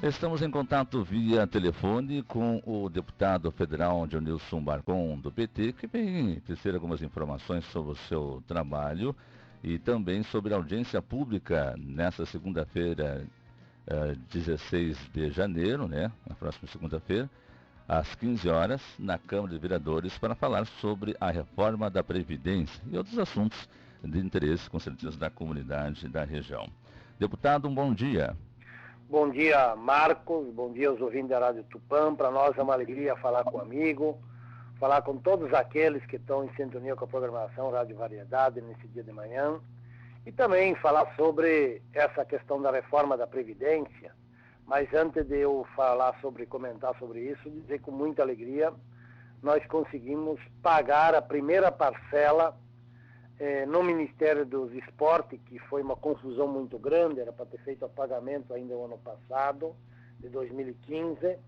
Estamos em contato via telefone com o deputado federal Dionilson Barcon, do PT, que vem tecer algumas informações sobre o seu trabalho e também sobre a audiência pública nesta segunda-feira, 16 de janeiro, né, na próxima segunda-feira, às 15 horas, na Câmara de Vereadores, para falar sobre a reforma da Previdência e outros assuntos de interesse, com certeza, da comunidade da região. Deputado, um bom dia. Bom dia, Marcos. Bom dia aos ouvintes da Rádio Tupã. Para nós é uma alegria falar com o amigo, falar com todos aqueles que estão em sintonia com a programação Rádio Variedade nesse dia de manhã. E também falar sobre essa questão da reforma da Previdência. Mas antes de eu comentar sobre isso, dizer com muita alegria, nós conseguimos pagar a primeira parcela no Ministério dos Esportes, que foi uma confusão muito grande, era para ter feito o pagamento ainda no ano passado, de 2015,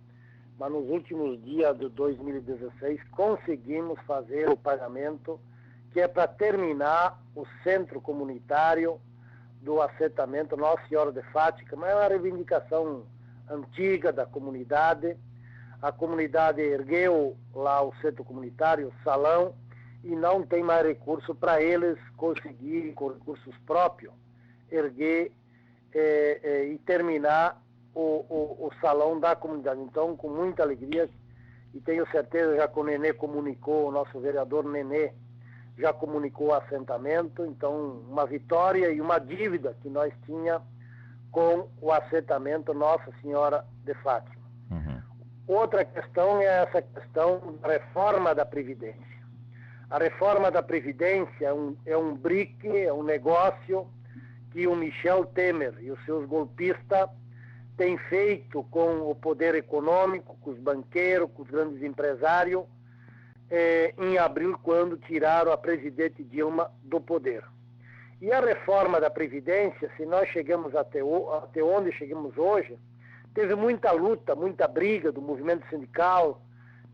mas nos últimos dias de 2016 conseguimos fazer o pagamento, que é para terminar o centro comunitário do assentamento Nossa Senhora de Fátima, mas é uma reivindicação antiga da comunidade. A comunidade ergueu lá o centro comunitário, o salão, e não tem mais recurso para eles conseguirem, com recursos próprios, erguer e terminar o salão da comunidade. Então, com muita alegria, e tenho certeza, já que o Nenê comunicou, o nosso vereador Nenê já comunicou o assentamento, então uma vitória e uma dívida que nós tinha com o assentamento Nossa Senhora de Fátima. Outra questão é essa questão da reforma da Previdência. A reforma da Previdência é um brique, é um negócio que o Michel Temer e os seus golpistas têm feito com o poder econômico, com os banqueiros, com os grandes empresários, em abril, quando tiraram a presidente Dilma do poder. E a reforma da Previdência, se nós chegamos até onde chegamos hoje, teve muita luta, muita briga do movimento sindical,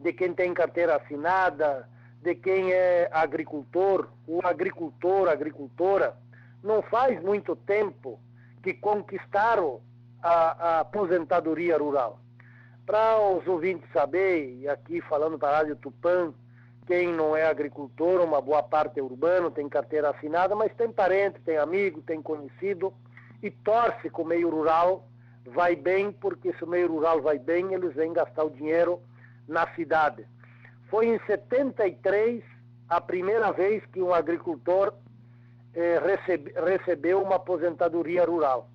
de quem tem carteira assinada, de quem é agricultor. O agricultor, a agricultora, não faz muito tempo que conquistaram a aposentadoria rural. Para os ouvintes saberem, e aqui falando para a Rádio Tupã, quem não é agricultor, uma boa parte é urbano, tem carteira assinada, mas tem parente, tem amigo, tem conhecido, e torce que o meio rural vai bem, porque se o meio rural vai bem, eles vêm gastar o dinheiro na cidade. Foi em 73 a primeira vez que um agricultor recebeu uma aposentadoria rural.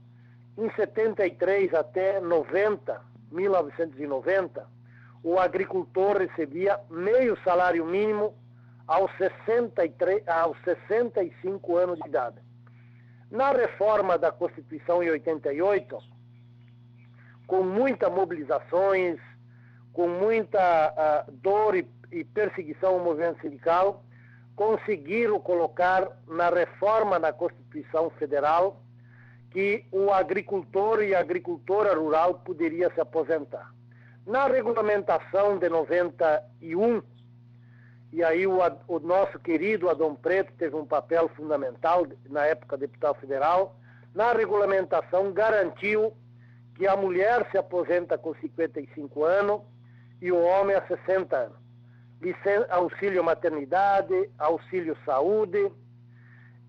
Em 73 até 1990, o agricultor recebia meio salário mínimo aos 65 anos de idade. Na reforma da Constituição em 88, com muitas mobilizações, com muita dor e perseguição ao movimento sindical, conseguiram colocar na reforma da Constituição Federal que o agricultor e a agricultora rural poderia se aposentar. Na regulamentação de 91, e aí o nosso querido Adão Preto teve um papel fundamental, na época deputado federal, na regulamentação garantiu que a mulher se aposenta com 55 anos e o homem a 60 anos. Auxílio maternidade, auxílio saúde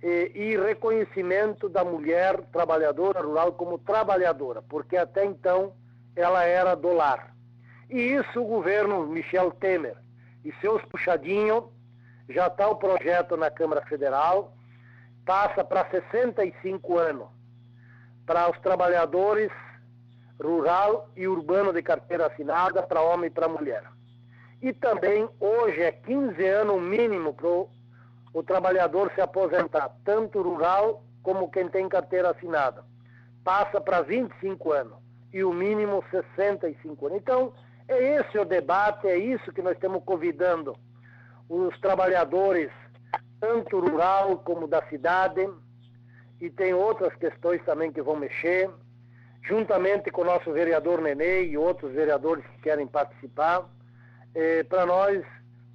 e reconhecimento da mulher trabalhadora rural como trabalhadora, porque até então ela era do lar. E isso o governo Michel Temer e seus puxadinhos, já está o projeto na Câmara Federal, passa para 65 anos, para os trabalhadores rural e urbano de carteira assinada, para homem e para mulher. E também hoje é 15 anos mínimo para o trabalhador se aposentar, tanto rural como quem tem carteira assinada. Passa para 25 anos e o mínimo 65 anos. Então, é esse o debate, é isso que nós estamos convidando os trabalhadores, tanto rural como da cidade, e tem outras questões também que vão mexer, juntamente com o nosso vereador Nenê e outros vereadores que querem participar, para nós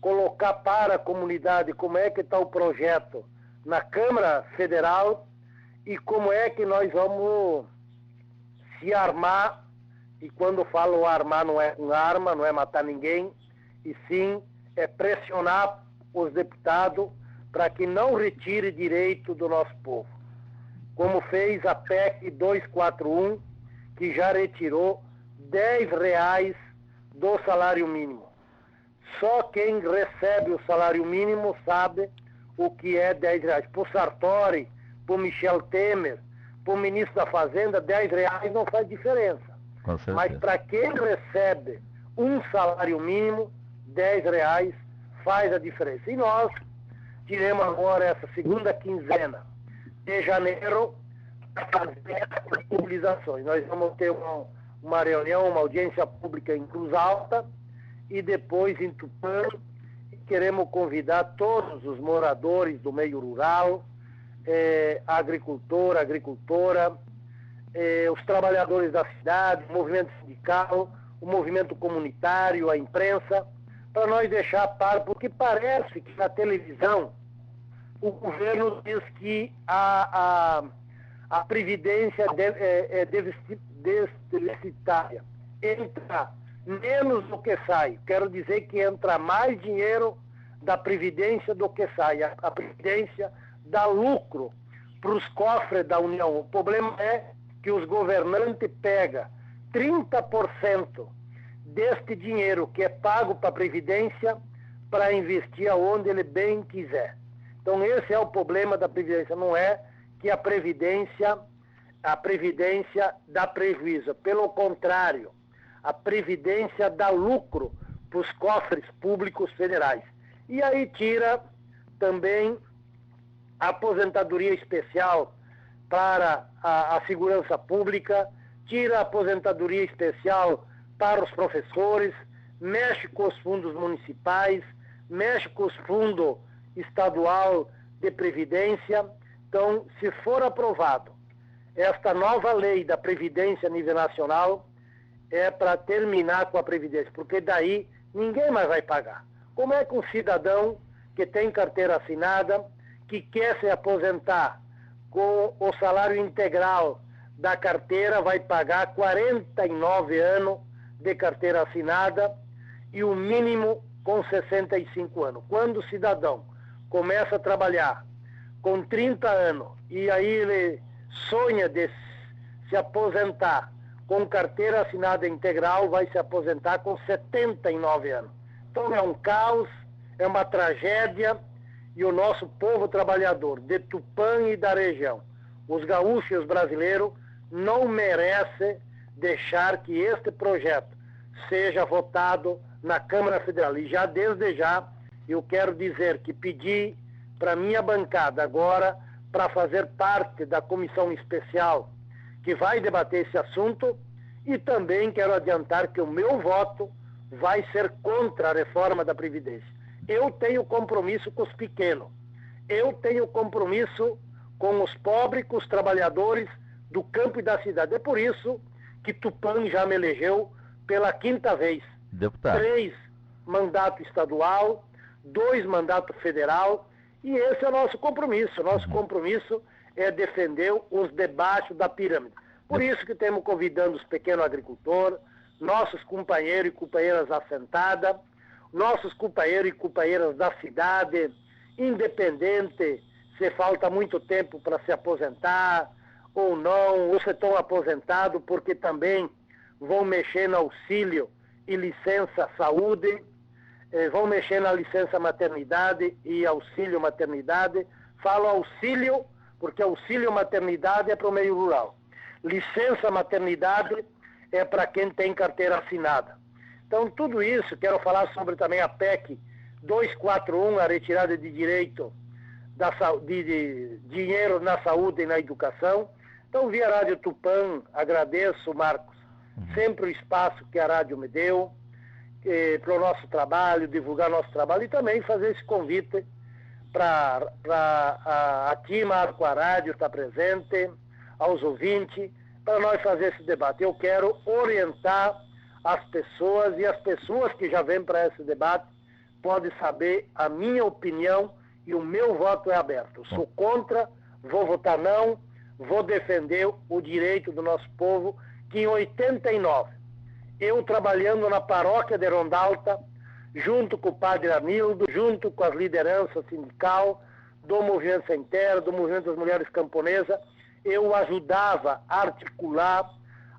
colocar para a comunidade como é que está o projeto na Câmara Federal e como é que nós vamos se armar e quando falo armar não é com arma, não é matar ninguém, e sim é pressionar os deputados para que não retire direito do nosso povo. Como fez a PEC 241, que já retirou R$10 do salário mínimo. Só quem recebe o salário mínimo sabe o que é R$10. Para o Sartori, para o Michel Temer, para o ministro da Fazenda, R$10 não faz diferença. Mas para quem recebe um salário mínimo, R$10 faz a diferença. E nós tiremos agora essa segunda quinzena de janeiro para fazer as mobilizações. Nós vamos ter uma reunião, uma audiência pública em Cruz Alta e depois em Tupã. Queremos convidar todos os moradores do meio rural, agricultora, os trabalhadores da cidade, o movimento sindical, o movimento comunitário, a imprensa, para nós deixar par, porque parece que na televisão o governo diz que a Previdência é deficitária. Entra menos do que sai. Quero dizer que entra mais dinheiro da Previdência do que sai. A Previdência dá lucro para os cofres da União. O problema é que os governantes pegam 30% deste dinheiro que é pago para a Previdência para investir aonde ele bem quiser. Então esse é o problema da Previdência, não é que a Previdência dá prejuízo. Pelo contrário, a Previdência dá lucro para os cofres públicos federais. E aí tira também a aposentadoria especial para a segurança pública, tira a aposentadoria especial para os professores, mexe com os fundos municipais, mexe com os fundos estadual de previdência. Então, se for aprovado esta nova lei da Previdência a nível nacional, é para terminar com a Previdência, porque daí ninguém mais vai pagar. Como é que um cidadão que tem carteira assinada, que quer se aposentar com o salário integral da carteira, vai pagar 49 anos de carteira assinada e o mínimo com 65 anos? Quando o cidadão começa a trabalhar com 30 anos e aí ele sonha de se aposentar com carteira assinada integral, vai se aposentar com 79 anos. Então é um caos, é uma tragédia, e o nosso povo trabalhador de Tupã e da região, os gaúchos e os brasileiros, não merece deixar que este projeto seja votado na Câmara Federal. E já desde já eu quero dizer que pedi para minha bancada agora para fazer parte da comissão especial que vai debater esse assunto, e também quero adiantar que o meu voto vai ser contra a reforma da Previdência. Eu tenho compromisso com os pequenos, eu tenho compromisso com os pobres, com os trabalhadores do campo e da cidade. É por isso que Tupã já me elegeu pela 5ª vez. Deputado. 3 mandatos estadual, 2 mandatos federal, e esse é o nosso compromisso. Nosso compromisso é defender os debaixo da pirâmide. Por isso que estamos convidando os pequenos agricultores, nossos companheiros e companheiras assentadas, nossos companheiros e companheiras da cidade, independente se falta muito tempo para se aposentar ou não, ou se estão aposentados, porque também vão mexer no auxílio e licença saúde, vão mexer na licença maternidade e auxílio maternidade. Falo auxílio porque auxílio maternidade é para o meio rural. Licença maternidade é para quem tem carteira assinada. Então, tudo isso, quero falar sobre também a PEC 241, a retirada de direito de dinheiro na saúde e na educação. Então, via Rádio Tupã, agradeço, Marcos, sempre o espaço que a rádio me deu para o nosso trabalho, divulgar nosso trabalho, e também fazer esse convite para aqui, Marco, a rádio está presente, aos ouvintes, para nós fazer esse debate. Eu quero orientar as pessoas, e as pessoas que já vêm para esse debate podem saber a minha opinião, e o meu voto é aberto. Sou contra, vou votar não, vou defender o direito do nosso povo, que em 89 eu trabalhando na paróquia de Rondalta, junto com o padre Anildo, junto com as lideranças sindical, do Movimento Sem Terra, do Movimento das Mulheres Camponesas, eu ajudava a articular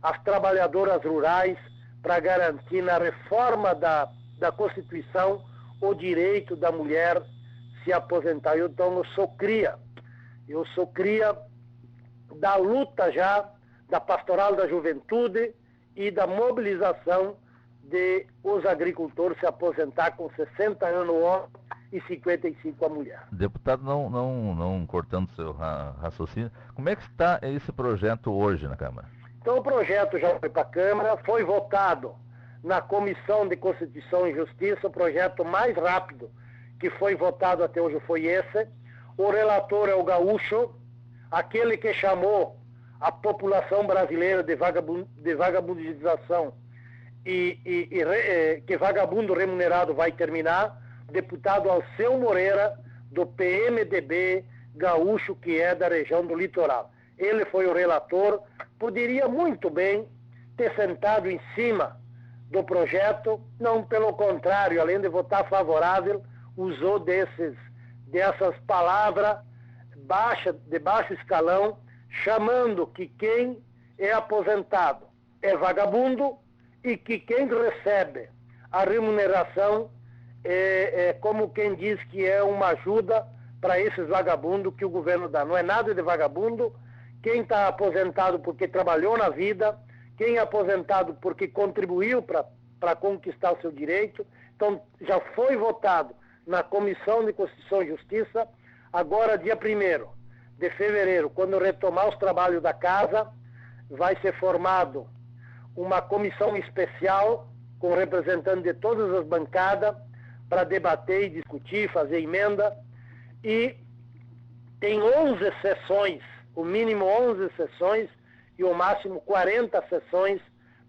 as trabalhadoras rurais para garantir na reforma da Constituição o direito da mulher se aposentar. Então eu sou cria da luta já da Pastoral da Juventude e da mobilização de os agricultores se aposentar com 60 anos o homem e 55 a mulher. Deputado, não cortando seu raciocínio, como é que está esse projeto hoje na Câmara? Então o projeto já foi para a Câmara, foi votado na Comissão de Constituição e Justiça, o projeto mais rápido que foi votado até hoje foi esse. O relator é o Gaúcho, aquele que chamou a população brasileira de vagabundização que vagabundo remunerado vai terminar, deputado Alceu Moreira, do PMDB gaúcho, que é da região do litoral. Ele foi o relator, poderia muito bem ter sentado em cima do projeto, não, pelo contrário, além de votar favorável, usou dessas palavras de baixo escalão, chamando que quem é aposentado é vagabundo e que quem recebe a remuneração é como quem diz que é uma ajuda para esses vagabundos que o governo dá. Não é nada de vagabundo. Quem está aposentado porque trabalhou na vida, quem é aposentado porque contribuiu para conquistar o seu direito. Então, já foi votado na Comissão de Constituição e Justiça. Agora, dia 1º de fevereiro, quando retomar os trabalhos da casa, vai ser formado uma comissão especial com representantes de todas as bancadas para debater e discutir, fazer emenda. E tem 11 sessões, o mínimo 11 sessões e o máximo 40 sessões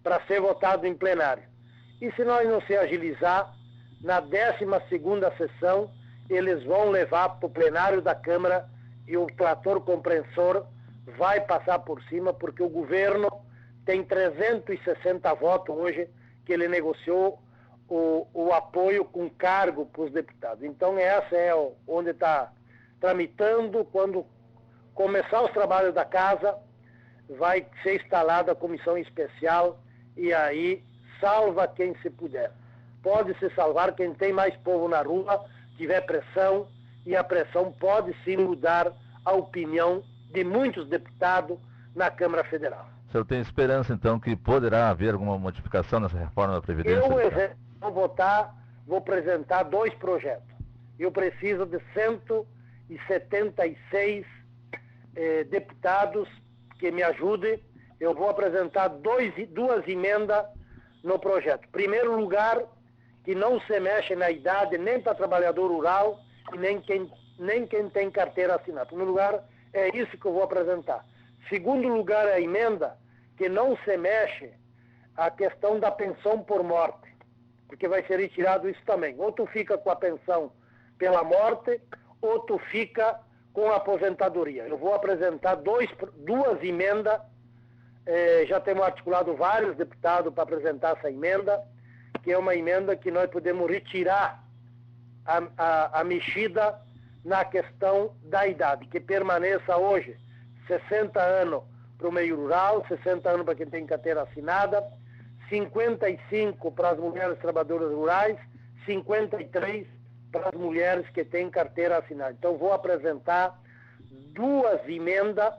para ser votado em plenário. E se nós não se agilizar, na 12ª sessão, eles vão levar para o plenário da Câmara e o trator compressor vai passar por cima, porque o governo tem 360 votos hoje que ele negociou o apoio com cargo para os deputados. Então essa é onde está tramitando. Quando começar os trabalhos da casa, vai ser instalada a comissão especial e aí salva quem se puder. Pode se salvar quem tem mais povo na rua, tiver pressão, e a pressão pode sim mudar a opinião de muitos deputados na Câmara Federal. O senhor tem esperança, então, que poderá haver alguma modificação nessa reforma da Previdência? Eu vou apresentar 2 projetos. Eu preciso de 176 deputados que me ajudem. Eu vou apresentar 2 emendas no projeto. Em primeiro lugar, que não se mexe na idade nem para trabalhador rural e nem quem tem carteira assinada. Em primeiro lugar, é isso que eu vou apresentar. Segundo lugar, é a emenda que não se mexe a questão da pensão por morte, porque vai ser retirado isso também. Ou tu fica com a pensão pela morte, ou tu fica com a aposentadoria. Eu vou apresentar 2 emendas, já temos articulado vários deputados para apresentar essa emenda, que é uma emenda que nós podemos retirar a mexida na questão da idade, que permaneça hoje 60 anos para o meio rural, 60 anos para quem tem carteira assinada, 55 para as mulheres trabalhadoras rurais, 53 para as mulheres que têm carteira assinada. Então vou apresentar 2 emendas,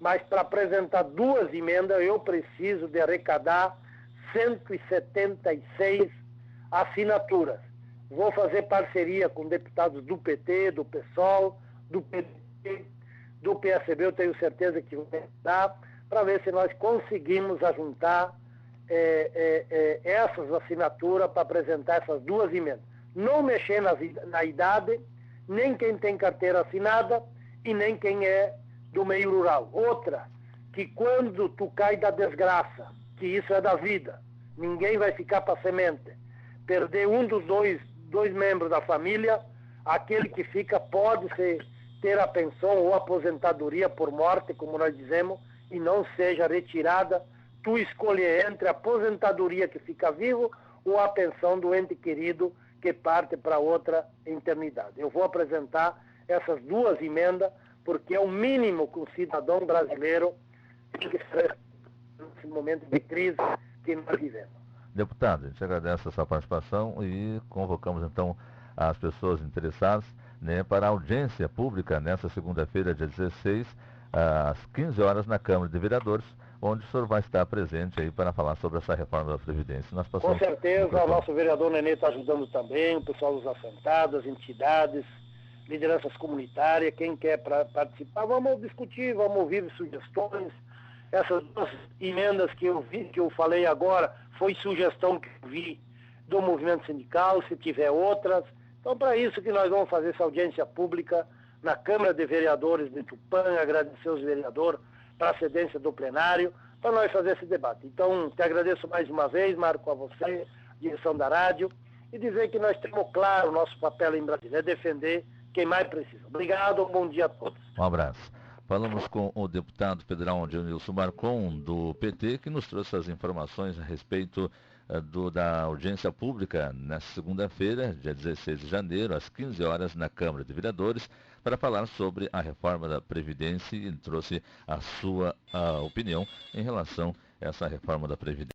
mas para apresentar 2 emendas eu preciso de arrecadar 176 assinaturas. Vou fazer parceria com deputados do PT, do PSOL, do PDT, do PSB, eu tenho certeza que vai dar, para ver se nós conseguimos ajuntar essas assinaturas para apresentar essas 2 emendas. Não mexer na idade, nem quem tem carteira assinada e nem quem é do meio rural. Outra, que quando tu cai da desgraça, que isso é da vida, ninguém vai ficar para semente, perder um dos dois membros da família, aquele que fica pode ter a pensão ou aposentadoria por morte, como nós dizemos, e não seja retirada tu escolher entre a aposentadoria que fica vivo ou a pensão do ente querido que parte para outra eternidade. Eu vou apresentar essas duas emendas porque é o mínimo que um cidadão brasileiro tem que fazer nesse momento de crise que nós vivemos. Deputado, a gente agradece a sua participação e convocamos então as pessoas interessadas, né, para a audiência pública nessa segunda-feira, dia 16, às 15 horas na Câmara de Vereadores, onde o senhor vai estar presente aí para falar sobre essa reforma da Previdência. Com certeza, o nosso vereador Nenê está ajudando também, o pessoal dos assentados, as entidades, lideranças comunitárias, quem quer participar, vamos discutir, vamos ouvir sugestões. Essas duas emendas que eu falei agora, foi sugestão que eu vi do movimento sindical, se tiver outras. Então, para isso que nós vamos fazer essa audiência pública na Câmara de Vereadores de Tupã, agradecer aos vereadores para a cedência do plenário, para nós fazer esse debate. Então, te agradeço mais uma vez, Marco, a você, direção da rádio, e dizer que nós temos claro o nosso papel em Brasília, é defender quem mais precisa. Obrigado, um bom dia a todos. Um abraço. Falamos com o deputado federal Jonilson Marcon, do PT, que nos trouxe as informações a respeito da audiência pública nesta segunda-feira, dia 16 de janeiro, às 15 horas, na Câmara de Vereadores, para falar sobre a reforma da Previdência e trouxe a sua opinião em relação a essa reforma da Previdência.